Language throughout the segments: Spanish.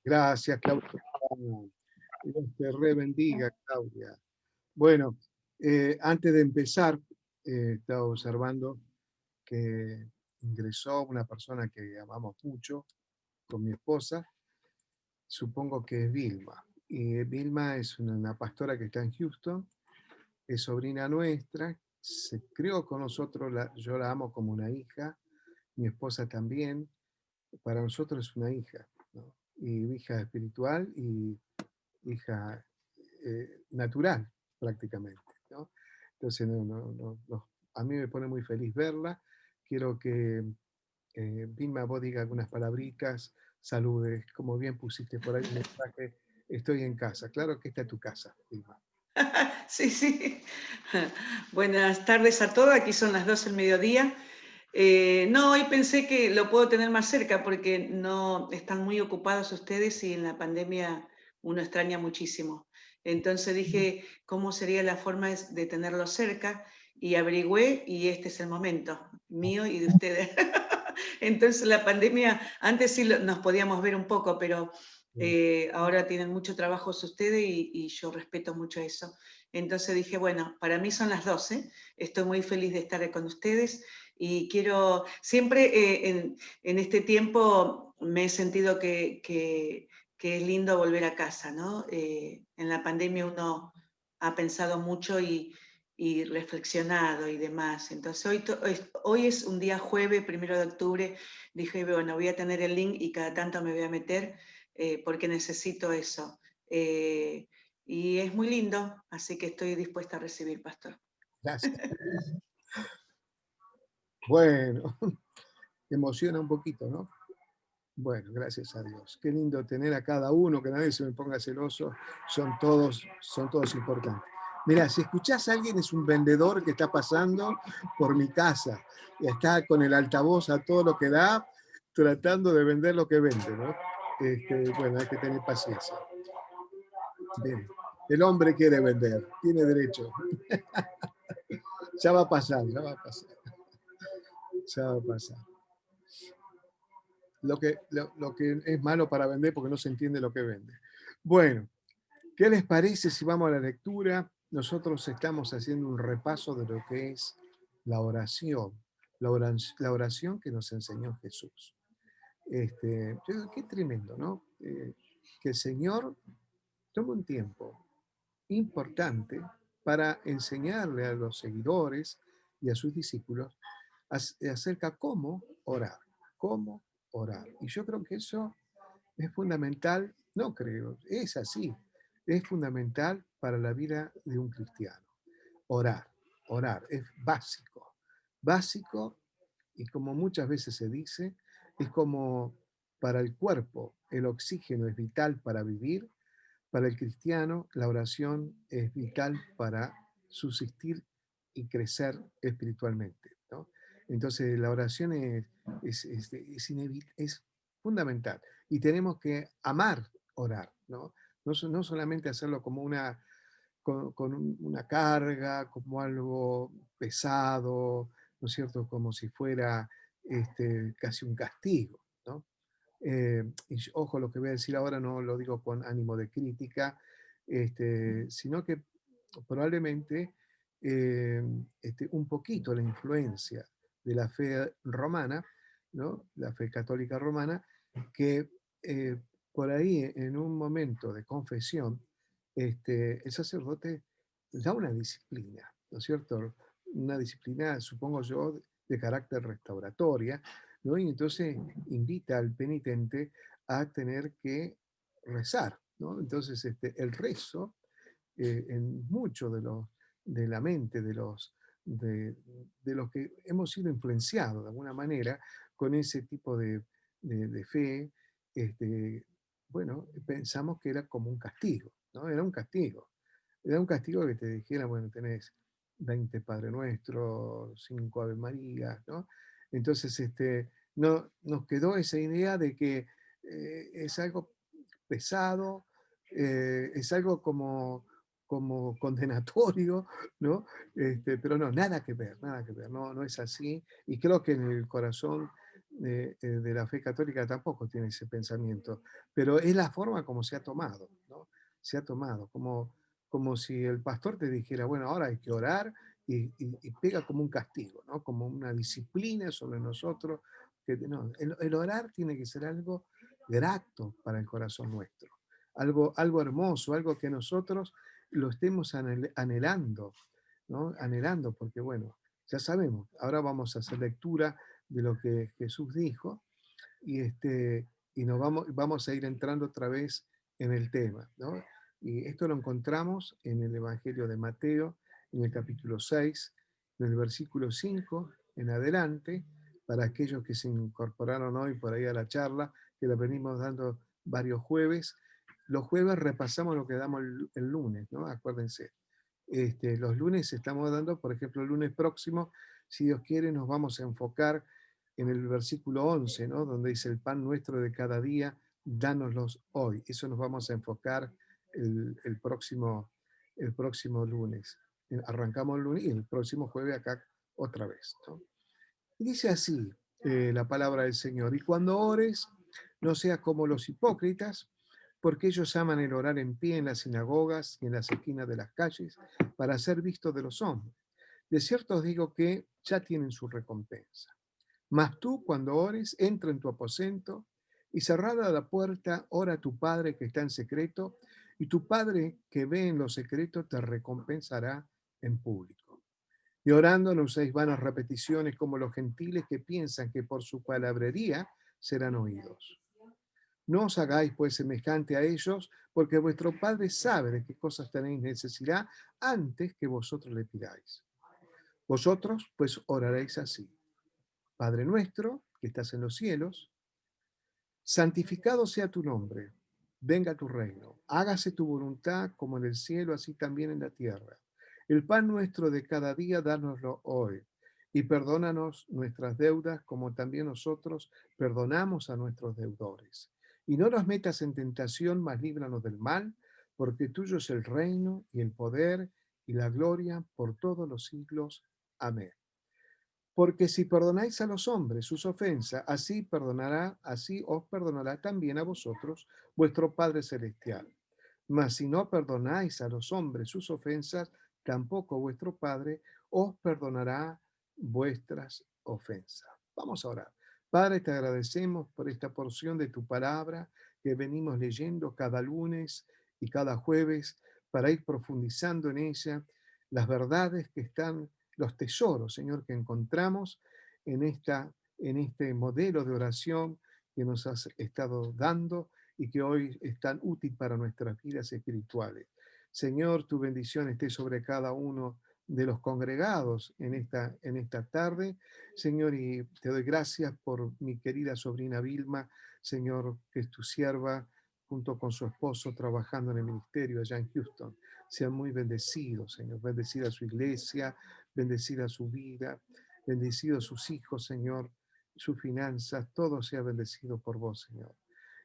Gracias, Claudia. Dios te re bendiga, Claudia. Bueno, antes de empezar, estaba observando que ingresó una persona que amamos mucho con mi esposa, supongo que es Vilma. Y Vilma es una pastora que está en Houston, es sobrina nuestra, se crió con nosotros, yo la amo como una hija, mi esposa también, para nosotros es una hija, ¿no? Y hija espiritual y hija natural prácticamente, ¿no? Entonces a mí me pone muy feliz verla. Quiero que Vilma, vos diga algunas palabritas, saludes, como bien pusiste por ahí un mensaje, estoy en casa. Claro que esta es tu casa, Vilma. Sí, sí. Buenas tardes a todos, aquí son las 12 del mediodía. No, hoy pensé que lo puedo tener más cerca porque no están muy ocupados ustedes y en la pandemia uno extraña muchísimo. Entonces dije, ¿cómo sería la forma de tenerlo cerca? Y averigüé y este es el momento mío y de ustedes. Entonces la pandemia, antes sí nos podíamos ver un poco, pero ahora tienen mucho trabajo ustedes y yo respeto mucho eso. Entonces dije, bueno, para mí son las 12, estoy muy feliz de estar con ustedes y quiero, siempre en este tiempo me he sentido que es lindo volver a casa, ¿no? En la pandemia uno ha pensado mucho y reflexionado y demás. Entonces hoy es un día jueves, 1 de octubre, dije, bueno, voy a tener el link y cada tanto me voy a meter porque necesito eso. Y es muy lindo, así que estoy dispuesta a recibir, pastor. Gracias. Bueno, emociona un poquito, ¿no? Bueno, gracias a Dios. Qué lindo tener a cada uno, que nadie se me ponga celoso. Son todos importantes. Mira, si escuchás a alguien, es un vendedor que está pasando por mi casa y está con el altavoz a todo lo que da, tratando de vender lo que vende, ¿no? Bueno, hay que tener paciencia. Bien. El hombre quiere vender, tiene derecho. Ya va a pasar, ya va a pasar, ya va a pasar. Lo que es malo para vender porque no se entiende lo que vende. Bueno, ¿qué les parece si vamos a la lectura? Nosotros estamos haciendo un repaso de lo que es la oración, la oración que nos enseñó Jesús. Qué tremendo, ¿no? Que el Señor tome un tiempo importante para enseñarle a los seguidores y a sus discípulos acerca cómo orar. Y yo creo que eso es fundamental, no creo, es así, es fundamental para la vida de un cristiano. Orar, orar, es básico, básico y como muchas veces se dice, es como para el cuerpo el oxígeno es vital para vivir, para el cristiano la oración es vital para subsistir y crecer espiritualmente, ¿no? Entonces la oración es fundamental y tenemos que amar orar, ¿no? No solamente hacerlo como una carga, como algo pesado, ¿no es cierto? Como si fuera casi un castigo, ¿no? Ojo, lo que voy a decir ahora no lo digo con ánimo de crítica, sino que probablemente un poquito la influencia de la fe romana, ¿no? La fe católica romana, que eh, por ahí en un momento de confesión, el sacerdote da una disciplina, ¿no es cierto? Una disciplina, supongo yo, de carácter restauratoria, ¿no? Y entonces invita al penitente a tener que rezar, ¿no? Entonces el rezo, en mucho de la mente de los que hemos sido influenciados de alguna manera con ese tipo de fe, este, bueno, pensamos que era como un castigo, ¿no? Era un castigo. Era un castigo que te dijera, bueno, tenés 20 Padre Nuestro, 5 Ave María, ¿no? Entonces, no, nos quedó esa idea de que es algo pesado, es algo como condenatorio, ¿no? Pero no, nada que ver, no es así. Y creo que en el corazón de la fe católica tampoco tiene ese pensamiento, pero es la forma como se ha tomado, ¿no? Se ha tomado, como si el pastor te dijera, bueno, ahora hay que orar y pega como un castigo, ¿no? Como una disciplina sobre nosotros. Que, no, el orar tiene que ser algo grato para el corazón nuestro, algo hermoso, algo que nosotros lo estemos anhelando, ¿no? Anhelando, porque bueno, ya sabemos, ahora vamos a hacer lectura de lo que Jesús dijo y nos vamos a ir entrando otra vez en el tema, ¿no? Y esto lo encontramos en el Evangelio de Mateo, en el capítulo 6, en el versículo 5 en adelante, para aquellos que se incorporaron hoy por ahí a la charla, que la venimos dando varios jueves. Los jueves repasamos lo que damos el lunes, ¿no? Acuérdense. Los lunes estamos dando, por ejemplo, el lunes próximo, si Dios quiere, nos vamos a enfocar en el versículo 11, ¿no? Donde dice, el pan nuestro de cada día, dánoslos hoy. Eso nos vamos a enfocar el próximo lunes. Arrancamos el lunes y el próximo jueves acá otra vez, ¿no? Y dice así la palabra del Señor, y cuando ores, no seas como los hipócritas, porque ellos aman el orar en pie en las sinagogas y en las esquinas de las calles para ser vistos de los hombres. De cierto os digo que ya tienen su recompensa. Mas tú, cuando ores, entra en tu aposento y cerrada la puerta, ora a tu Padre que está en secreto, y tu Padre que ve en lo secreto te recompensará en público. Y orando no uséis vanas repeticiones como los gentiles que piensan que por su palabrería serán oídos. No os hagáis pues semejante a ellos, porque vuestro Padre sabe de qué cosas tenéis necesidad antes que vosotros le pidáis. Vosotros pues oraréis así. Padre nuestro, que estás en los cielos, santificado sea tu nombre, venga tu reino, hágase tu voluntad como en el cielo, así también en la tierra. El pan nuestro de cada día, dánoslo hoy, y perdónanos nuestras deudas como también nosotros perdonamos a nuestros deudores. Y no nos metas en tentación, mas líbranos del mal, porque tuyo es el reino y el poder y la gloria por todos los siglos. Amén. Porque si perdonáis a los hombres sus ofensas, así os perdonará también a vosotros vuestro Padre Celestial. Mas si no perdonáis a los hombres sus ofensas, tampoco vuestro Padre os perdonará vuestras ofensas. Vamos a orar. Padre, te agradecemos por esta porción de tu palabra que venimos leyendo cada lunes y cada jueves para ir profundizando en ella las verdades que están, los tesoros, Señor, que encontramos en este modelo de oración que nos has estado dando y que hoy es tan útil para nuestras vidas espirituales. Señor, tu bendición esté sobre cada uno de los congregados en esta tarde. Señor, y te doy gracias por mi querida sobrina Vilma, Señor, que es tu sierva, junto con su esposo, trabajando en el ministerio allá en Houston. Sean muy bendecidos, Señor. Bendecida su iglesia, bendecida su vida, bendecidos sus hijos, Señor, sus finanzas, todo sea bendecido por vos, Señor.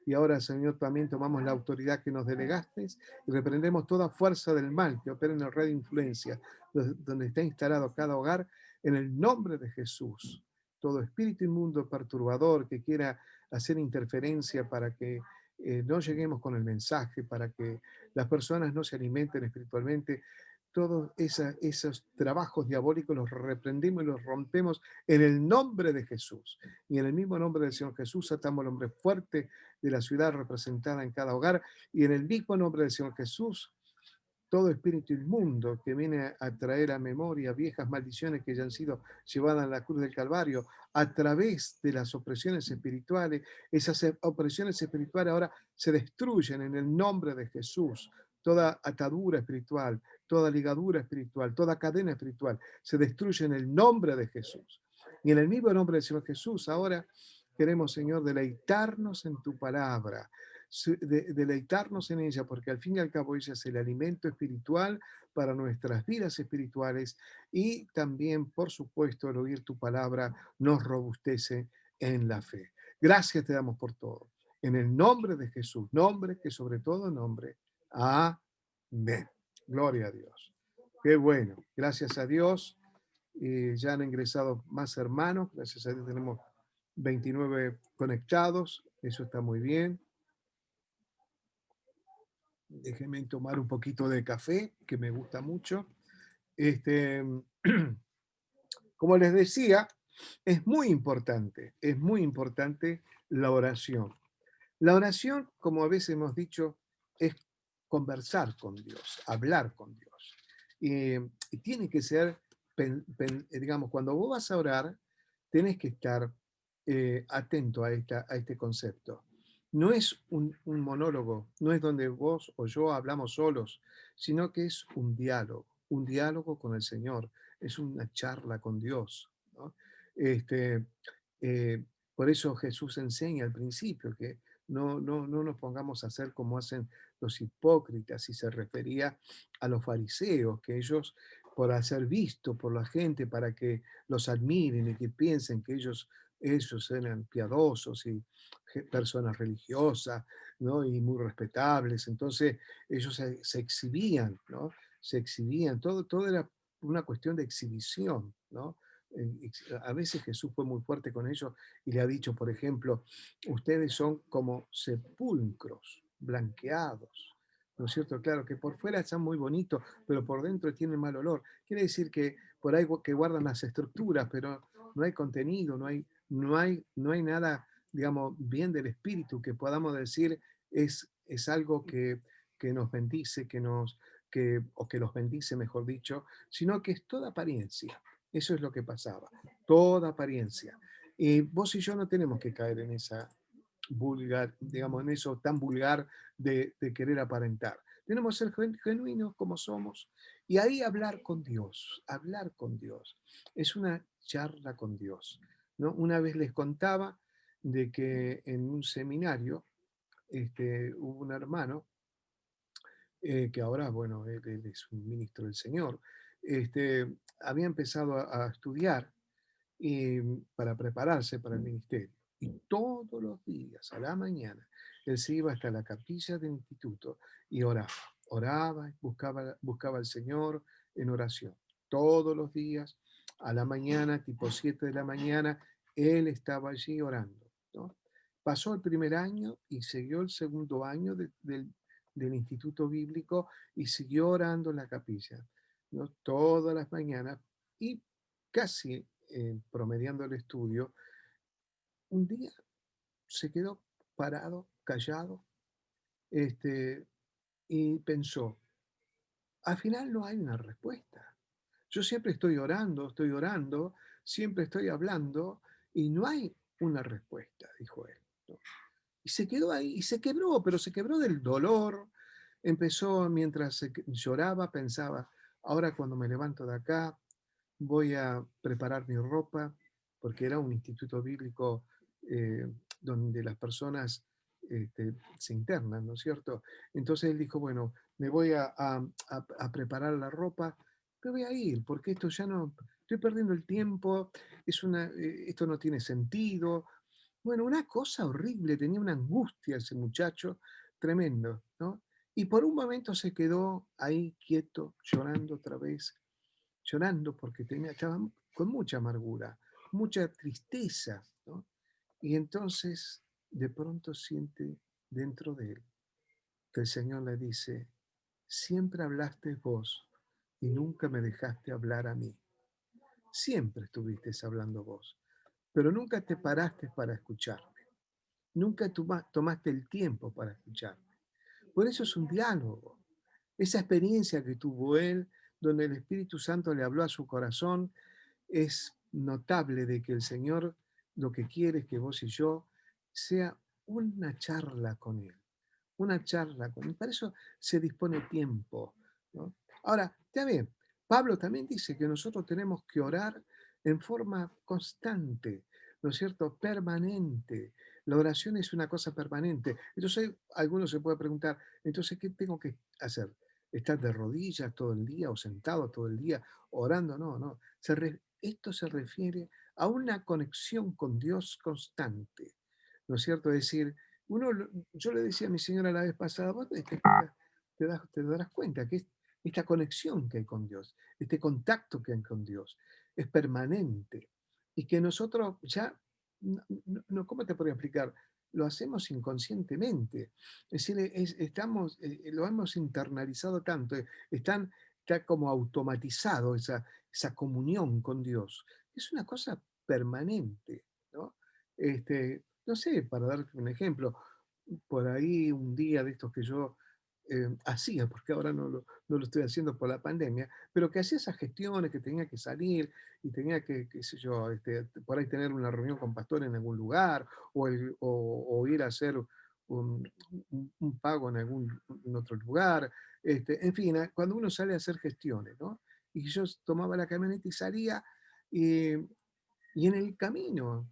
Y ahora, Señor, también tomamos la autoridad que nos delegaste y reprendemos toda fuerza del mal que opera en la red de influencia, donde está instalado cada hogar, en el nombre de Jesús. Todo espíritu inmundo perturbador que quiera hacer interferencia para que no lleguemos con el mensaje, para que las personas no se alimenten espiritualmente, todos esos trabajos diabólicos los reprendemos y los rompemos en el nombre de Jesús. Y en el mismo nombre del Señor Jesús atamos al hombre fuerte de la ciudad representada en cada hogar. Y en el mismo nombre del Señor Jesús, todo espíritu inmundo que viene a traer a memoria viejas maldiciones que ya han sido llevadas a la cruz del Calvario a través de las opresiones espirituales, esas opresiones espirituales ahora se destruyen en el nombre de Jesús. Toda atadura espiritual, toda ligadura espiritual, toda cadena espiritual se destruye en el nombre de Jesús. Y en el mismo nombre del Señor Jesús, ahora queremos, Señor, deleitarnos en tu palabra, deleitarnos en ella, porque al fin y al cabo ella es el alimento espiritual para nuestras vidas espirituales y también, por supuesto, el oír tu palabra nos robustece en la fe. Gracias te damos por todo. En el nombre de Jesús, nombre que sobre todo nombre. Amén. Gloria a Dios. Qué bueno. Gracias a Dios. Ya han ingresado más hermanos. Gracias a Dios tenemos 29 conectados, eso está muy bien. Déjenme tomar un poquito de café, que me gusta mucho. Este, como les decía, es muy importante la oración. La oración, como a veces hemos dicho, es conversar con Dios, hablar con Dios. Y tiene que ser, digamos, cuando vos vas a orar, tenés que estar atento a este concepto. No es un monólogo, no es donde vos o yo hablamos solos, sino que es un diálogo con el Señor, es una charla con Dios, ¿no? Este, eh, por eso Jesús enseña al principio que no nos pongamos a hacer como hacen los hipócritas, y se refería a los fariseos, que ellos, por hacer visto por la gente, para que los admiren y que piensen que ellos eran piadosos y personas religiosas, ¿no? Y muy respetables, entonces ellos se exhibían, ¿no? Se exhibían, todo era una cuestión de exhibición, ¿no? A veces Jesús fue muy fuerte con ellos y le ha dicho, por ejemplo, ustedes son como sepulcros blanqueados, ¿no es cierto? Claro, que por fuera están muy bonitos, pero por dentro tienen mal olor. Quiere decir que por ahí que guardan las estructuras, pero no hay contenido, no hay nada, digamos, bien del espíritu que podamos decir es algo que nos bendice, o que los bendice, mejor dicho, sino que es toda apariencia. Eso es lo que pasaba, toda apariencia. Y vos y yo no tenemos que caer en esa vulgar, digamos, en eso tan vulgar de querer aparentar. Tenemos que ser genuinos como somos y ahí hablar con Dios. Es una charla con Dios, ¿no? Una vez les contaba de que en un seminario hubo un hermano que ahora, bueno, él es un ministro del Señor, había empezado a estudiar para prepararse para el ministerio. Y todos los días, a la mañana, él se iba hasta la capilla del instituto y oraba, buscaba al Señor en oración. Todos los días, a la mañana, tipo 7 de la mañana, él estaba allí orando, ¿no? Pasó el primer año y siguió el segundo año del instituto bíblico y siguió orando en la capilla, ¿no? Todas las mañanas y casi promediando el estudio, un día se quedó parado, callado, este, y pensó, al final no hay una respuesta. Yo siempre estoy orando, siempre estoy hablando y no hay una respuesta, dijo él, ¿no? Y se quedó ahí y se quebró, pero se quebró del dolor. Empezó mientras lloraba, pensaba, ahora cuando me levanto de acá, voy a preparar mi ropa, porque era un instituto bíblico eh, donde las personas se internan, ¿no es cierto? Entonces él dijo, bueno, me voy a preparar la ropa, me voy a ir, porque esto ya no, estoy perdiendo el tiempo, esto no tiene sentido. Bueno, una cosa horrible, tenía una angustia ese muchacho, tremendo, ¿no? Y por un momento se quedó ahí quieto, llorando otra vez, llorando porque estaba con mucha amargura, mucha tristeza, ¿no? Y entonces de pronto siente dentro de él que el Señor le dice, siempre hablaste vos y nunca me dejaste hablar a mí. Siempre estuviste hablando vos, pero nunca te paraste para escucharme. Nunca tomaste el tiempo para escucharme. Por eso es un diálogo. Esa experiencia que tuvo él, donde el Espíritu Santo le habló a su corazón, es notable de que el Señor lo que quiere es que vos y yo sea una charla con Él, una charla con Él. Para eso se dispone tiempo, ¿no? Ahora, está bien, Pablo también dice que nosotros tenemos que orar en forma constante, ¿no es cierto? Permanente. La oración es una cosa permanente. Entonces, algunos se puede preguntar, entonces, ¿qué tengo que hacer? ¿Estar de rodillas todo el día o sentado todo el día orando? No, no. Esto se refiere a una conexión con Dios constante, ¿no es cierto? Es decir, yo le decía a mi señora la vez pasada, vos te darás cuenta que esta conexión que hay con Dios, este contacto que hay con Dios, es permanente y que nosotros ya ¿cómo te podría explicar? Lo hacemos inconscientemente. Es decir, estamos, lo hemos internalizado tanto, está como automatizado esa comunión con Dios. Es una cosa permanente, ¿no? No sé, para darte un ejemplo, por ahí un día de estos que yo hacía, porque ahora no lo estoy haciendo por la pandemia, pero que hacía esas gestiones, que tenía que salir y tenía que, qué sé yo, por ahí tener una reunión con pastor en algún lugar o ir a hacer un pago en otro lugar. En fin, cuando uno sale a hacer gestiones, ¿no? Y yo tomaba la camioneta y salía, y, y en el camino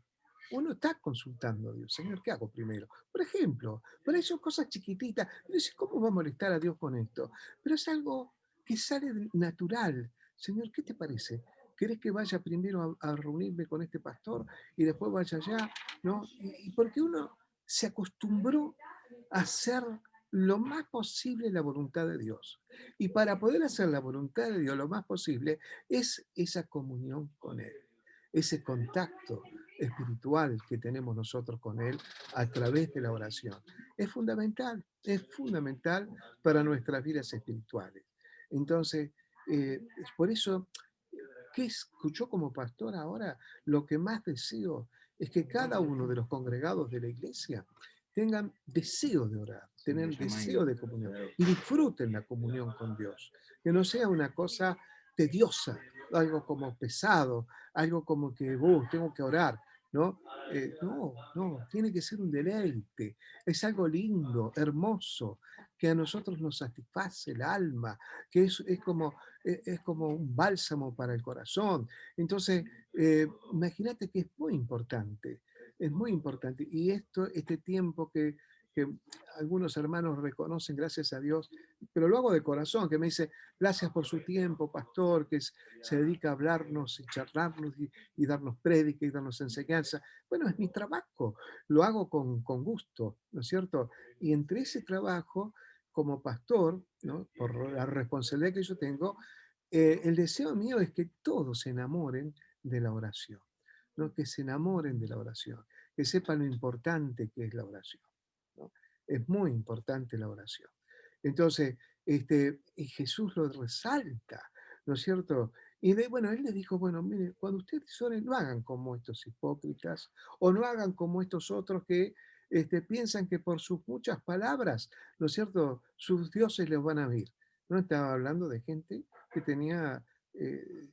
uno está consultando a Dios. Señor, ¿qué hago primero? Por ejemplo, por ahí son cosas chiquititas. Pero dices, ¿cómo va a molestar a Dios con esto? Pero es algo que sale natural. Señor, ¿qué te parece? ¿Querés que vaya primero a reunirme con este pastor y después vaya allá? ¿No? Y porque uno se acostumbró a hacer lo más posible la voluntad de Dios. Y para poder hacer la voluntad de Dios lo más posible es esa comunión con Él, ese contacto espiritual que tenemos nosotros con Él a través de la oración. Es fundamental para nuestras vidas espirituales. Entonces, es por eso que escuchó como pastor ahora, lo que más deseo es que cada uno de los congregados de la iglesia tengan deseo de orar, tengan deseo de comunión y disfruten la comunión con Dios. Que no sea una cosa tediosa, algo como pesado, algo como que tengo que orar. ¿No? No, tiene que ser un deleite, es algo lindo, hermoso, que a nosotros nos satisface el alma, que es como un bálsamo para el corazón. Entonces, imagínate que es muy importante. Y este tiempo que algunos hermanos reconocen, gracias a Dios, pero lo hago de corazón, que me dice, gracias por su tiempo, pastor, se dedica a hablarnos y charlarnos y darnos prédica y darnos enseñanza. Bueno, es mi trabajo, lo hago con gusto, ¿no es cierto? Y entre ese trabajo, como pastor, ¿no? Por la responsabilidad que yo tengo, el deseo mío es que todos se enamoren de la oración, ¿no? Que se enamoren de la oración, que sepan lo importante que es la oración, ¿no? Es muy importante la oración. Entonces, y Jesús lo resalta, ¿no es cierto? Bueno, él les dijo, bueno, mire, cuando ustedes oren, no hagan como estos hipócritas o no hagan como estos otros que piensan que por sus muchas palabras, ¿no es cierto?, sus dioses les van a oír. No estaba hablando de gente que tenía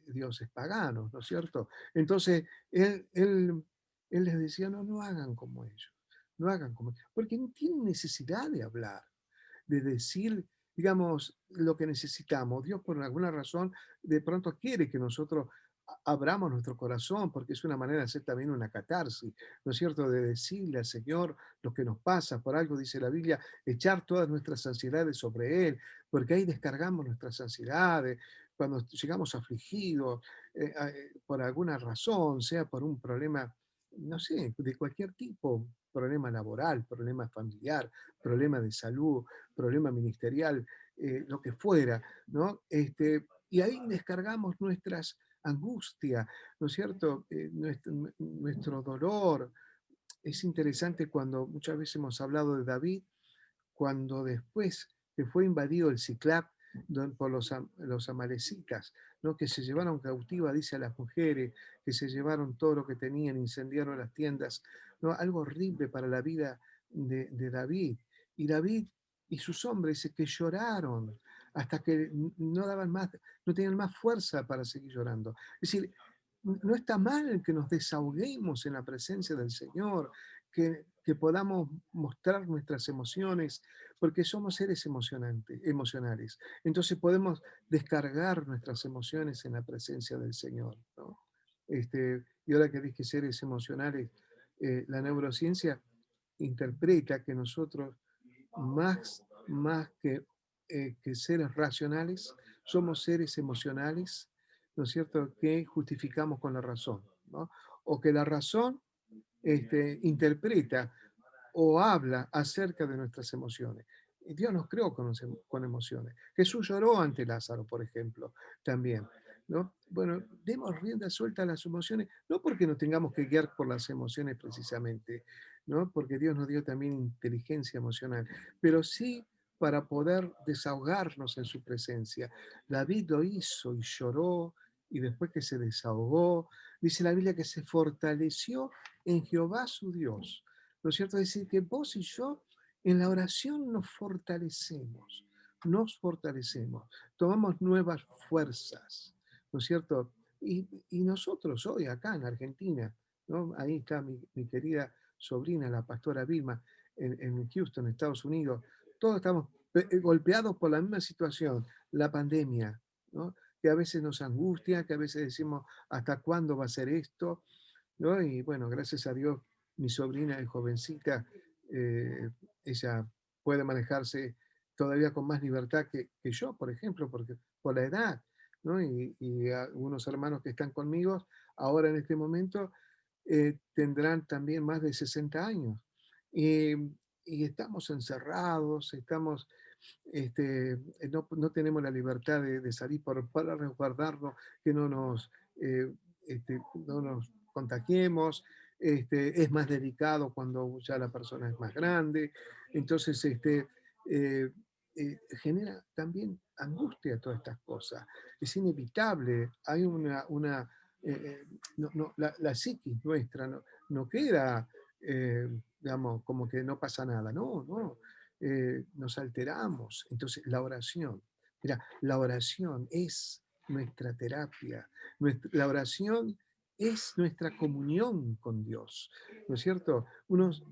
dioses paganos, ¿no es cierto? Entonces, él les decía, no hagan como ellos, no hagan como ellos, porque no tienen necesidad de hablar, de decir, digamos, lo que necesitamos. Dios por alguna razón de pronto quiere que nosotros abramos nuestro corazón, porque es una manera de hacer también una catarsis, ¿no es cierto? De decirle al Señor lo que nos pasa. Por algo dice la Biblia, echar todas nuestras ansiedades sobre Él, porque ahí descargamos nuestras ansiedades. Cuando llegamos afligidos por alguna razón, sea por un problema, no sé, de cualquier tipo, problema laboral, problema familiar, problema de salud, problema ministerial, lo que fuera, ¿no? Y ahí descargamos nuestras angustias, ¿no es cierto? Nuestro dolor. Es interesante cuando muchas veces hemos hablado de David, cuando después que fue invadido el Ciclap por los amalecitas, ¿no? Que se llevaron cautiva, dice a las mujeres, que se llevaron todo lo que tenían, incendiaron las tiendas, ¿no? Algo horrible para la vida de David. Y David y sus hombres que lloraron hasta que no daban más, no tenían más fuerza para seguir llorando. Es decir, no está mal que nos desahoguemos en la presencia del Señor, que podamos mostrar nuestras emociones, porque somos seres emocionales. Entonces podemos descargar nuestras emociones en la presencia del Señor, ¿no? Y ahora que dije seres emocionales, la neurociencia interpreta que nosotros, más que seres racionales, somos seres emocionales, ¿no es cierto?, que justificamos con la razón, ¿no? O que la razón interpreta o habla acerca de nuestras emociones. Y Dios nos creó con emociones. Jesús lloró ante Lázaro, por ejemplo, también. ¿no? Bueno, demos rienda suelta a las emociones, no porque nos tengamos que guiar por las emociones precisamente, ¿no? Porque Dios nos dio también inteligencia emocional, pero sí para poder desahogarnos en su presencia. David lo hizo y lloró, y después que se desahogó, dice la Biblia que se fortaleció en Jehová su Dios. ¿No es cierto? Es decir, que vos y yo en la oración nos fortalecemos, tomamos nuevas fuerzas, ¿no es cierto? Y nosotros hoy acá en Argentina, ¿no? Ahí está mi querida sobrina, la pastora Vilma, en Houston, Estados Unidos, todos estamos golpeados por la misma situación, la pandemia, ¿no? Que a veces nos angustia, que a veces decimos, ¿hasta cuándo va a ser esto? ¿No? Y bueno, gracias a Dios, mi sobrina es jovencita, eh, ella puede manejarse todavía con más libertad que yo, por ejemplo, porque por la edad, ¿no? Y algunos hermanos que están conmigo ahora en este momento tendrán también más de 60 años. Y, y estamos encerrados, estamos, no tenemos la libertad de salir para resguardarnos, que no nos contagiemos. Es más delicado cuando ya la persona es más grande. Entonces, eh, genera también angustia todas estas cosas. Es inevitable, hay eh, la psiquis nuestra no queda, digamos, como que no pasa nada, no, no, nos alteramos. Entonces, la oración, mira, la oración es nuestra terapia, la oración es nuestra comunión con Dios, ¿no es cierto?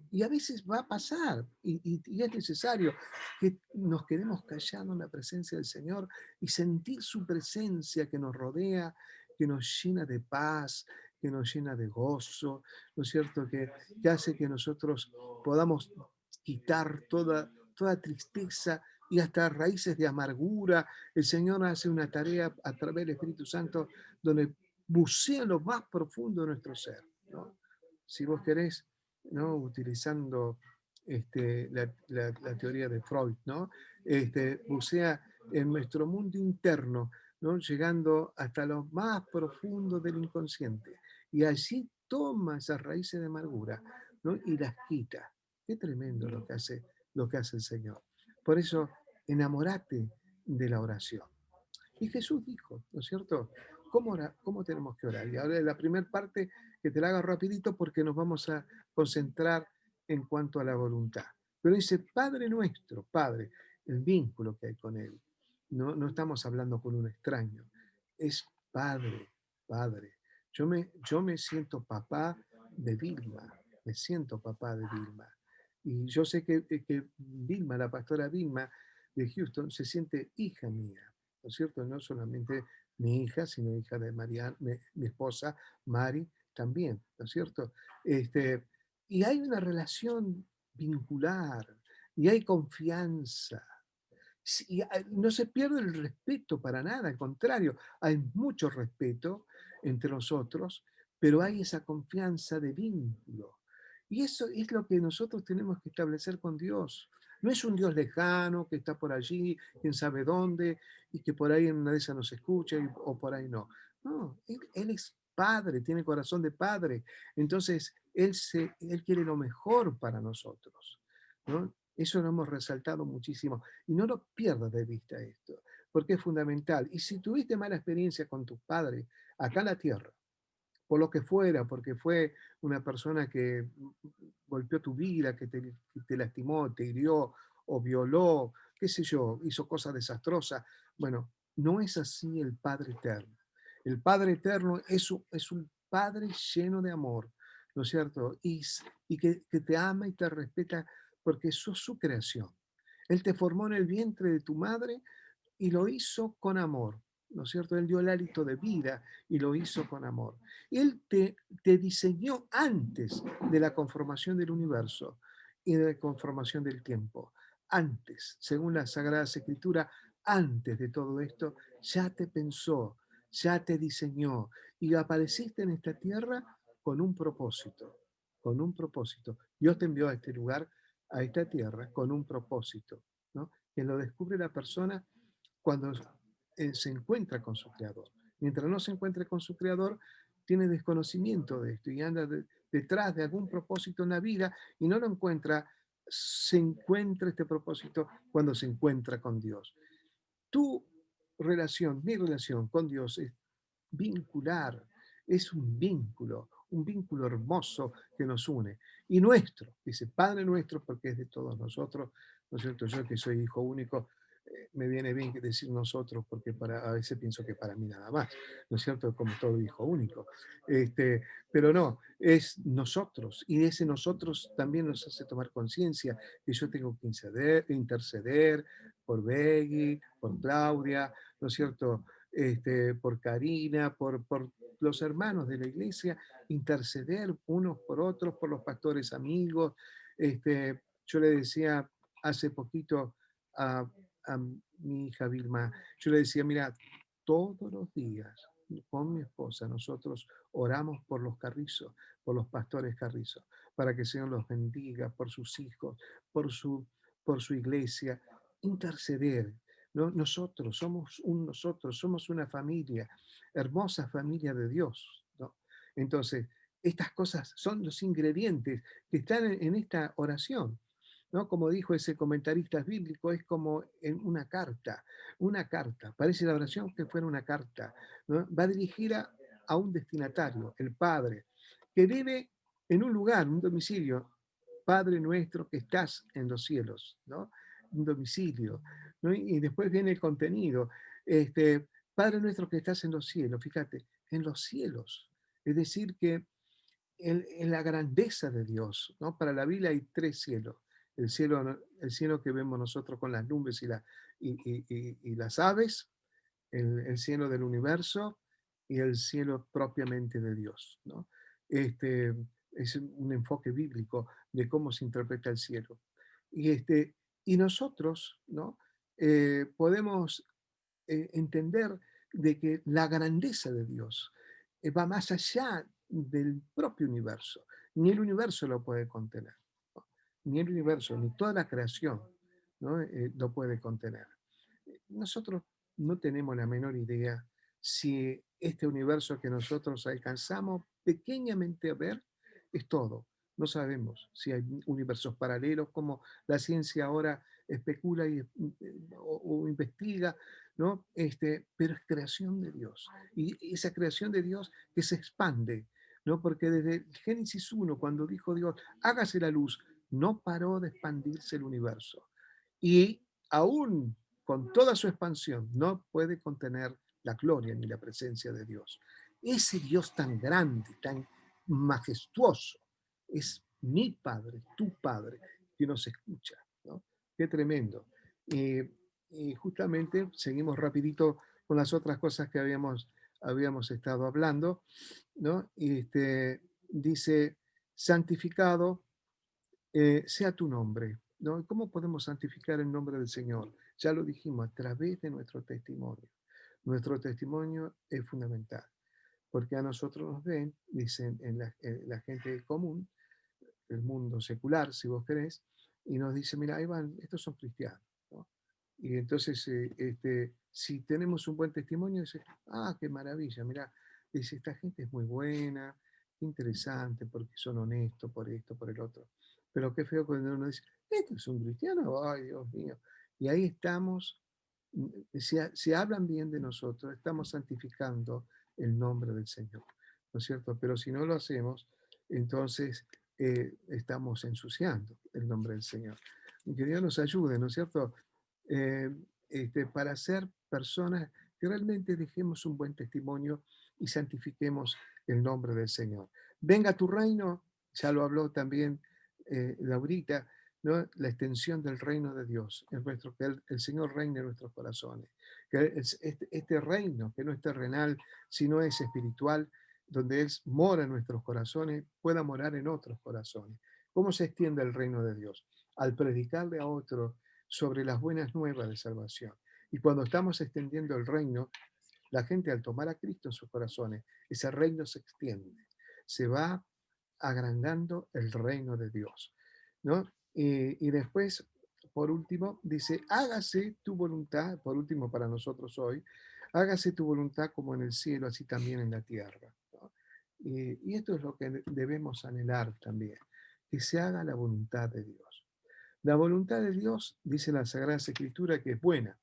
Y a veces va a pasar, y es necesario que nos quedemos callando en la presencia del Señor y sentir su presencia que nos rodea, que nos llena de paz, que nos llena de gozo, ¿no es cierto? Que hace que nosotros podamos quitar toda tristeza y hasta raíces de amargura. El Señor hace una tarea a través del Espíritu Santo donde bucea en lo más profundo de nuestro ser, ¿no? Si vos querés, ¿no? Utilizando la teoría de Freud, ¿no? Bucea en nuestro mundo interno, ¿no? Llegando hasta lo más profundo del inconsciente. Y allí toma esas raíces de amargura, ¿no? Y las quita. Qué tremendo lo que hace el Señor. Por eso, enamórate de la oración. Y Jesús dijo, ¿no es cierto? ¿Cómo tenemos que orar? Y ahora la primera parte que te la hago rapidito porque nos vamos a concentrar en cuanto a la voluntad. Pero dice, Padre nuestro, Padre, el vínculo que hay con Él. No estamos hablando con un extraño. Es Padre, Padre. Yo me siento papá de Vilma, me siento papá de Vilma. Y yo sé que Vilma, la pastora Vilma de Houston, se siente hija mía, ¿no es cierto? No solamente mi hija, sino hija de María, mi esposa, Mari, también, ¿no es cierto? Y hay una relación vincular y hay confianza. Sí, no se pierde el respeto para nada, al contrario, hay mucho respeto entre nosotros, pero hay esa confianza de vínculo. Y eso es lo que nosotros tenemos que establecer con Dios. No es un Dios lejano que está por allí, quién sabe dónde, y que por ahí en una de esas nos escucha o por ahí no. No, él es padre, tiene corazón de padre. Entonces, él quiere lo mejor para nosotros, ¿no? Eso lo hemos resaltado muchísimo. Y no lo pierdas de vista esto, porque es fundamental. Y si tuviste mala experiencia con tus padres acá en la tierra, por lo que fuera, porque fue una persona que golpeó tu vida, que te lastimó, te hirió o violó, qué sé yo, hizo cosas desastrosas. Bueno, no es así el Padre Eterno. El Padre Eterno es un Padre lleno de amor, ¿no es cierto? Y que te ama y te respeta porque sos su creación. Él te formó en el vientre de tu madre y lo hizo con amor, ¿no es cierto? Él dio el hálito de vida y lo hizo con amor. Él te diseñó antes de la conformación del universo y de la conformación del tiempo. Antes, según la Sagrada Escritura, antes de todo esto, ya te pensó, ya te diseñó y apareciste en esta tierra con un propósito, con un propósito. Dios te envió a este lugar, a esta tierra, con un propósito, ¿no? Que lo descubre la persona cuando se encuentra con su creador. Mientras no se encuentre con su creador, tiene desconocimiento de esto y anda detrás de algún propósito en la vida y no lo encuentra. Se encuentra este propósito cuando se encuentra con Dios. Tu relación, mi relación con Dios es vincular, es un vínculo hermoso que nos une. Y nuestro, dice Padre nuestro, porque es de todos nosotros, ¿no es cierto? Yo que soy hijo único, me viene bien decir nosotros, porque a veces pienso que para mí nada más, ¿no es cierto? Como todo hijo único. Pero no, es nosotros, y ese nosotros también nos hace tomar conciencia que yo tengo que interceder por Beggy, por Claudia, ¿no es cierto? Por Karina, por los hermanos de la iglesia, interceder unos por otros, por los pastores amigos. Yo le decía hace poquito a mi hija Vilma, yo le decía, mira, todos los días con mi esposa nosotros oramos por los Carrizos, por los pastores Carrizos, para que el Señor los bendiga, por sus hijos, por su iglesia, interceder. ¿No? Nosotros somos una familia, hermosa familia de Dios, ¿no? Entonces, estas cosas son los ingredientes que están en esta oración, ¿no? Como dijo ese comentarista bíblico, es como en una carta, parece la oración que fuera una carta, ¿no? Va dirigida a un destinatario, el Padre, que vive en un lugar, un domicilio, Padre nuestro que estás en los cielos, ¿no? Un domicilio, ¿no? Y después viene el contenido, Padre nuestro que estás en los cielos, fíjate, en los cielos, es decir, que en la grandeza de Dios, ¿no? Para la Biblia hay tres cielos. El cielo que vemos nosotros con las nubes y las aves, el cielo del universo y el cielo propiamente de Dios, ¿no? Este, es un enfoque bíblico de cómo se interpreta el cielo. Y, y nosotros, ¿no? Podemos entender de que la grandeza de Dios va más allá del propio universo. Ni el universo lo puede contener, ¿no? Ni el universo, ni toda la creación, ¿no? Lo puede contener. Nosotros no tenemos la menor idea si este universo que nosotros alcanzamos pequeñamente a ver es todo. No sabemos si hay universos paralelos, como la ciencia ahora especula o investiga, ¿no? Pero es creación de Dios. Y esa creación de Dios que se expande, ¿no? Porque desde Génesis 1, cuando dijo Dios, hágase la luz, no paró de expandirse el universo. Y aún con toda su expansión, no puede contener la gloria ni la presencia de Dios. Ese Dios tan grande, tan majestuoso, es mi Padre, tu Padre, que nos escucha, ¿no? Qué tremendo. Y justamente seguimos rapidito con las otras cosas que habíamos estado hablando, ¿no? Dice, santificado sea tu nombre, ¿no? ¿Cómo podemos santificar el nombre del Señor? Ya lo dijimos, a través de nuestro testimonio. Nuestro testimonio es fundamental, porque a nosotros nos ven, dicen la gente común, el mundo secular, si vos querés, y nos dice, mira, ahí van, estos son cristianos, ¿no? Y entonces, si tenemos un buen testimonio, dice, ah, qué maravilla, mira, dice, esta gente es muy buena, interesante, porque son honestos por esto, por el otro. Pero qué feo cuando uno dice, ¿esto es un cristiano? Ay, Dios mío. Y ahí estamos, si hablan bien de nosotros, estamos santificando el nombre del Señor, ¿no es cierto? Pero si no lo hacemos, entonces estamos ensuciando el nombre del Señor. Y que Dios nos ayude, ¿no es cierto? Eh, para ser personas que realmente dejemos un buen testimonio y santifiquemos el nombre del Señor. Venga tu reino, ya lo habló también Laurita, ¿no? La extensión del reino de Dios, que el Señor reine en nuestros corazones. Que este reino, que no es terrenal, sino es espiritual, donde Él mora en nuestros corazones, pueda morar en otros corazones. ¿Cómo se extiende el reino de Dios? Al predicarle a otros sobre las buenas nuevas de salvación. Y cuando estamos extendiendo el reino, la gente al tomar a Cristo en sus corazones, ese reino se extiende, se va agrandando el reino de Dios, ¿no? Y después, por último, dice, hágase tu voluntad, por último para nosotros hoy, hágase tu voluntad como en el cielo, así también en la tierra, ¿no? Y esto es lo que debemos anhelar también, que se haga la voluntad de Dios. La voluntad de Dios, dice la Sagrada Escritura, que es buena,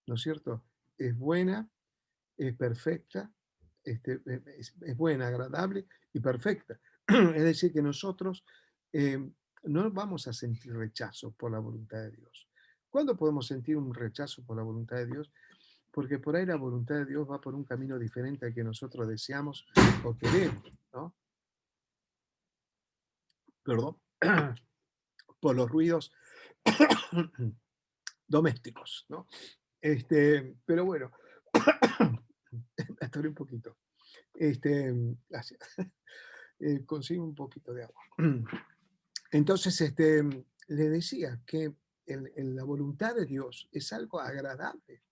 ¿no es cierto? Es buena, es perfecta, es buena, agradable y perfecta. Es decir, que nosotros no vamos a sentir rechazo por la voluntad de Dios. ¿Cuándo podemos sentir un rechazo por la voluntad de Dios? Porque por ahí la voluntad de Dios va por un camino diferente al que nosotros deseamos o queremos, ¿no? Perdón, por los ruidos domésticos, ¿no? Pero bueno, me atoré un poquito. Gracias. Consigo un poquito de agua. Entonces, le decía que la voluntad de Dios es algo agradable.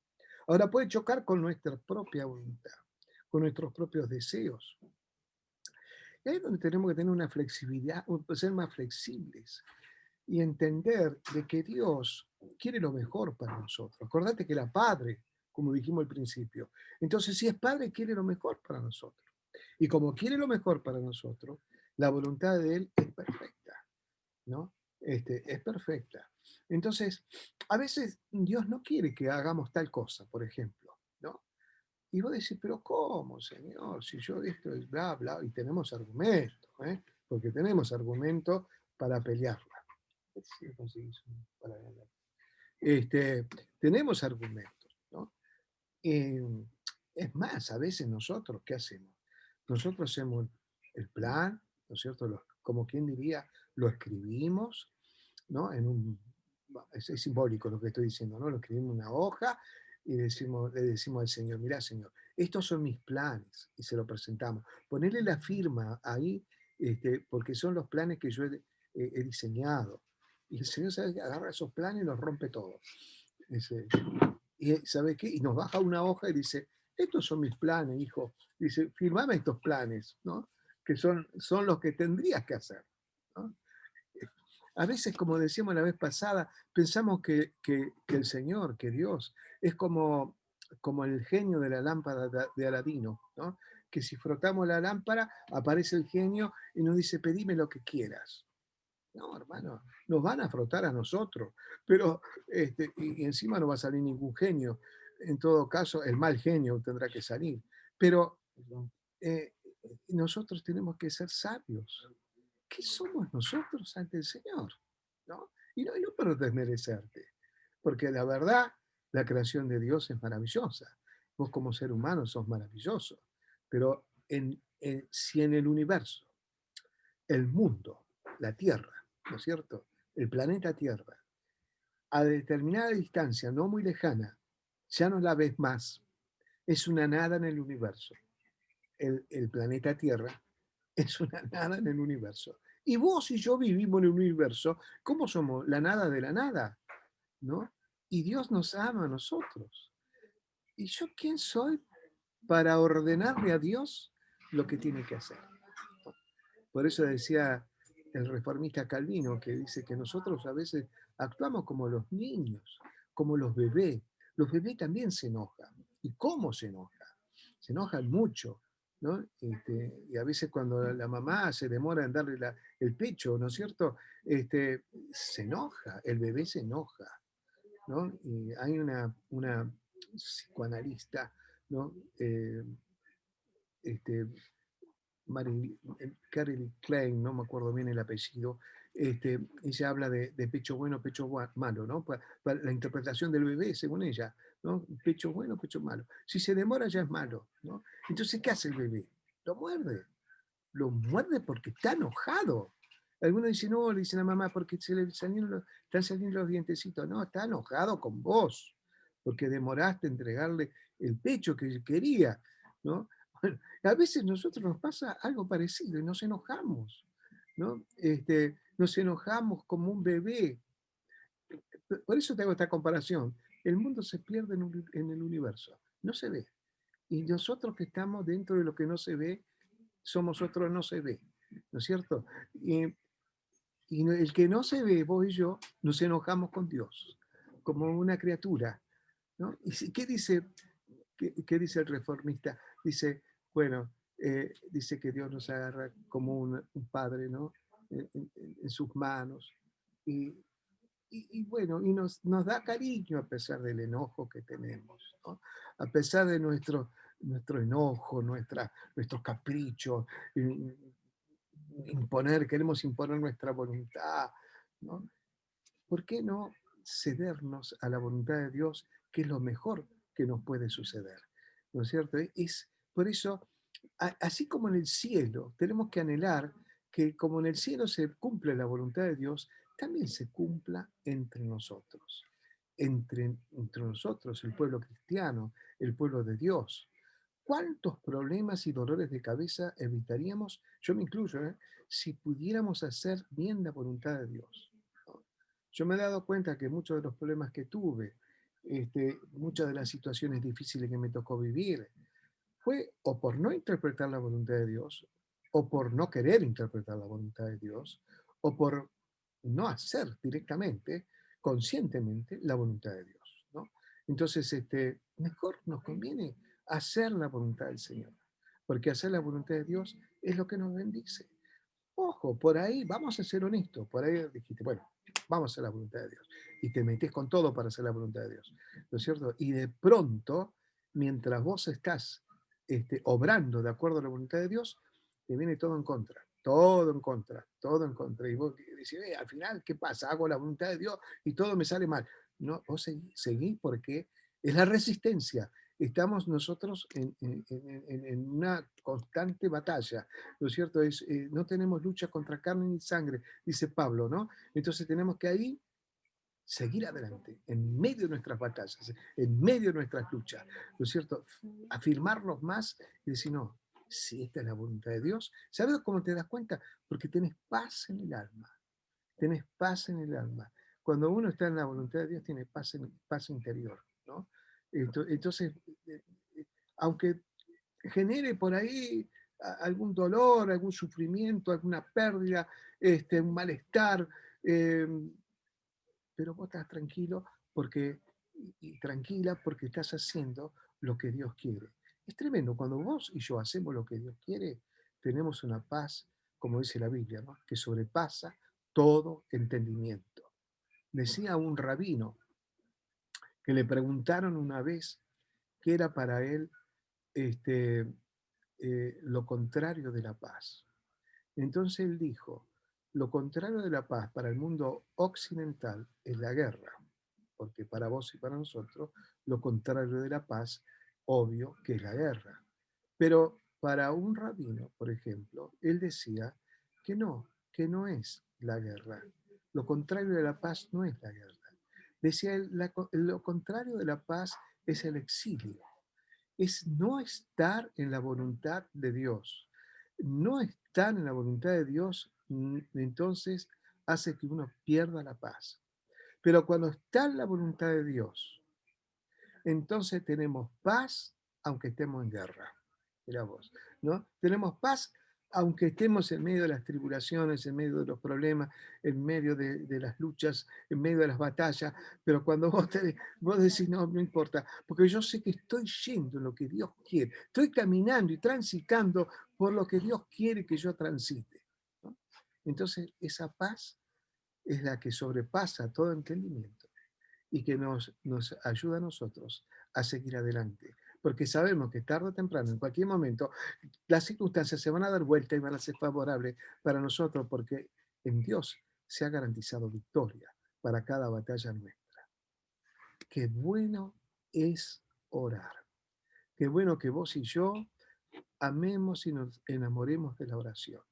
Ahora puede chocar con nuestra propia voluntad, con nuestros propios deseos. Y ahí es donde tenemos que tener una flexibilidad, ser más flexibles y entender de que Dios quiere lo mejor para nosotros. Acordate que era Padre, como dijimos al principio. Entonces, si es Padre, quiere lo mejor para nosotros. Y como quiere lo mejor para nosotros, la voluntad de Él es perfecta, ¿no? Es perfecta. Entonces, a veces Dios no quiere que hagamos tal cosa, por ejemplo, ¿no? Y vos decís, pero ¿cómo, Señor? Si yo esto es bla, bla, y tenemos argumentos, ¿eh? Porque tenemos argumentos para pelearla. Si conseguís para ganar. Tenemos argumentos, ¿no? Eh, es más, a veces nosotros, ¿qué hacemos? Nosotros hacemos el plan, ¿no es cierto? Como quien diría, lo escribimos, ¿no? Es simbólico lo que estoy diciendo, ¿no? Lo escribimos en una hoja y le decimos al Señor, mirá, Señor, estos son mis planes, y se lo presentamos. Ponerle la firma ahí, porque son los planes que yo he diseñado. Y el Señor sabe que agarra esos planes y los rompe todos. Y ¿sabe qué? Y nos baja una hoja y dice, estos son mis planes, hijo. Dice, firmame estos planes, ¿no? Que son los que tendrías que hacer, ¿no? A veces, como decíamos la vez pasada, pensamos que el Señor, que Dios, es como el genio de la lámpara de Aladino, ¿no? Que si frotamos la lámpara, aparece el genio y nos dice, pedime lo que quieras. No, hermano, nos van a frotar a nosotros, pero y encima no va a salir ningún genio. En todo caso, el mal genio tendrá que salir. Pero eh, nosotros tenemos que ser sabios. ¿Qué somos nosotros ante el Señor? ¿No? Y no para desmerecerte, porque la verdad, la creación de Dios es maravillosa. Vos como ser humano sos maravilloso, pero si en el universo, el mundo, la Tierra, ¿no es cierto? El planeta Tierra, a determinada distancia, no muy lejana, ya no la ves más, es una nada en el universo. El planeta Tierra es una nada en el universo. Y vos y yo vivimos en el universo, ¿cómo somos? La nada de la nada, ¿no? Y Dios nos ama a nosotros. ¿Y yo quién soy para ordenarle a Dios lo que tiene que hacer? Por eso decía el reformista Calvino, que dice que nosotros a veces actuamos como los niños, como los bebés. Los bebés también se enojan. ¿Y cómo se enojan? Se enojan mucho, ¿no? Y a veces cuando la mamá se demora en darle el pecho, ¿no es cierto? Se enoja, el bebé se enoja, ¿no? Y hay una psicoanalista, ¿no? Este, Carol Klein, no me acuerdo bien el apellido, ella habla de pecho bueno, pecho malo, ¿no? Para la interpretación del bebé, según ella, ¿no? Pecho bueno, pecho malo. Si se demora ya es malo, ¿no? Entonces, ¿qué hace el bebé? Lo muerde porque está enojado. Algunos dicen, no, le dicen a mamá, porque están saliendo los dientecitos. No, está enojado con vos, porque demoraste en entregarle el pecho que quería, ¿no? Bueno, a veces a nosotros nos pasa algo parecido y nos enojamos, ¿no? Nos enojamos como un bebé. Por eso te hago esta comparación. El mundo se pierde en el universo, no se ve. Y nosotros que estamos dentro de lo que no se ve, somos otros no se ve, ¿no es cierto? Y el que no se ve, vos y yo, nos enojamos con Dios, como una criatura, ¿no? ¿Y qué dice? ¿qué dice el reformista? Dice, bueno, dice que Dios nos agarra como un padre, ¿no? En sus manos. Y, y bueno, y nos da cariño a pesar del enojo que tenemos, ¿no? A pesar de nuestro enojo, nuestros caprichos, queremos imponer nuestra voluntad, ¿no? ¿Por qué no cedernos a la voluntad de Dios, que es lo mejor que nos puede suceder? ¿No es cierto? Por eso, así como en el cielo, tenemos que anhelar que como en el cielo se cumple la voluntad de Dios, también se cumpla entre nosotros. Entre nosotros, el pueblo cristiano, el pueblo de Dios. ¿Cuántos problemas y dolores de cabeza evitaríamos, yo me incluyo, si pudiéramos hacer bien la voluntad de Dios? ¿No? Yo me he dado cuenta que muchos de los problemas que tuve, muchas de las situaciones difíciles que me tocó vivir, fue o por no interpretar la voluntad de Dios, o por no querer interpretar la voluntad de Dios, o por no hacer directamente, conscientemente, la voluntad de Dios, ¿no? Entonces, mejor nos conviene hacer la voluntad del Señor, porque hacer la voluntad de Dios es lo que nos bendice. Ojo, por ahí, vamos a ser honestos, por ahí dijiste, bueno, vamos a hacer la voluntad de Dios, y te metes con todo para hacer la voluntad de Dios, ¿no es cierto? Y de pronto, mientras vos estás obrando de acuerdo a la voluntad de Dios, te viene todo en contra, todo en contra, todo en contra. Y vos decís, al final, ¿qué pasa? Hago la voluntad de Dios y todo me sale mal. No, vos seguís porque es la resistencia. Estamos nosotros en una constante batalla, ¿no es cierto? No tenemos lucha contra carne ni sangre, dice Pablo, ¿no? Entonces tenemos que ahí seguir adelante, en medio de nuestras batallas, en medio de nuestras luchas, ¿no es cierto? Afirmarnos más y decir, no, si esta es la voluntad de Dios, ¿sabes cómo te das cuenta? Porque tenés paz en el alma, tenés paz en el alma. Cuando uno está en la voluntad de Dios, tiene paz interior, ¿no? Entonces, eh, eh, aunque genere por ahí algún dolor, algún sufrimiento, alguna pérdida, un malestar, eh, pero vos estás tranquilo porque, y tranquila porque estás haciendo lo que Dios quiere. Es tremendo, cuando vos y yo hacemos lo que Dios quiere, tenemos una paz, como dice la Biblia, ¿no? Que sobrepasa todo entendimiento. Decía un rabino que le preguntaron una vez qué era para él este, lo contrario de la paz. Entonces él dijo, lo contrario de la paz para el mundo occidental es la guerra, porque para vos y para nosotros lo contrario de la paz, obvio que es la guerra. Pero para un rabino, por ejemplo, él decía que no es la guerra. Lo contrario de la paz no es la guerra. Decía él, lo contrario de la paz es el exilio, es no estar en la voluntad de Dios. No estar en la voluntad de Dios, entonces hace que uno pierda la paz. Pero cuando está en la voluntad de Dios, entonces tenemos paz aunque estemos en guerra. Mira vos, ¿no? Tenemos paz aunque estemos en medio de las tribulaciones, en medio de los problemas, en medio de las luchas, en medio de las batallas, pero cuando vos decís, no, no importa, porque yo sé que estoy yendo en lo que Dios quiere, estoy caminando y transitando por lo que Dios quiere que yo transite, ¿no? Entonces, esa paz es la que sobrepasa todo entendimiento y que nos ayuda a nosotros a seguir adelante. Porque sabemos que tarde o temprano, en cualquier momento, las circunstancias se van a dar vuelta y van a ser favorables para nosotros porque en Dios se ha garantizado victoria para cada batalla nuestra. Qué bueno es orar. Qué bueno que vos y yo amemos y nos enamoremos de la oración,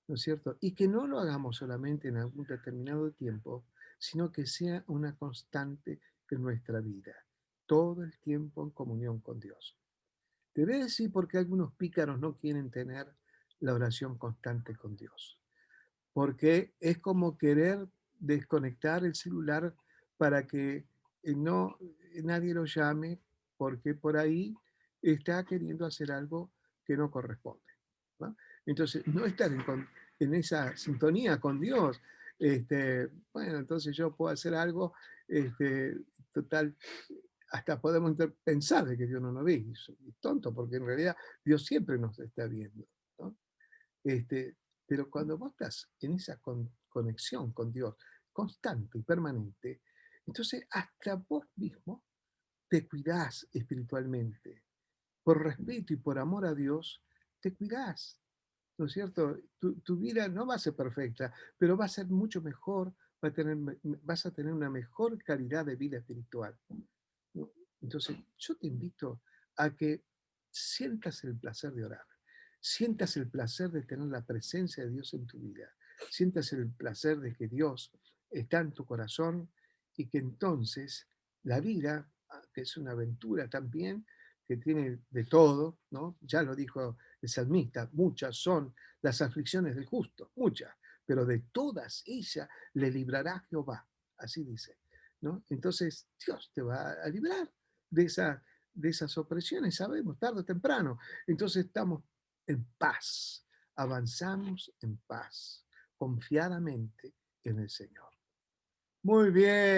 ¿no es cierto? Y que no lo hagamos solamente en algún determinado tiempo, sino que sea una constante en nuestra vida, todo el tiempo en comunión con Dios. Te voy a decir por qué algunos pícaros no quieren tener la oración constante con Dios. Porque es como querer desconectar el celular para que no nadie lo llame, porque por ahí está queriendo hacer algo que no corresponde, ¿no? Entonces, no estar en esa sintonía con Dios. Bueno, entonces yo puedo hacer algo, total, hasta podemos pensar de que Dios no nos ve, y es tonto, porque en realidad Dios siempre nos está viendo, ¿no? Pero cuando vos estás en esa conexión con Dios constante y permanente, entonces hasta vos mismo te cuidás espiritualmente. Por respeto y por amor a Dios, te cuidás, ¿no es cierto? Tu vida no va a ser perfecta, pero va a ser mucho mejor, vas a tener una mejor calidad de vida espiritual, ¿no? Entonces, yo te invito a que sientas el placer de orar, sientas el placer de tener la presencia de Dios en tu vida, sientas el placer de que Dios está en tu corazón y que entonces la vida, que es una aventura también, que tiene de todo, ¿no? Ya lo dijo el salmista, muchas son las aflicciones del justo, muchas, pero de todas ellas le librará Jehová, así dice. ¿No? Entonces, Dios te va a librar de, de esas opresiones, sabemos, tarde o temprano. Entonces estamos en paz, avanzamos en paz, confiadamente en el Señor. Muy bien.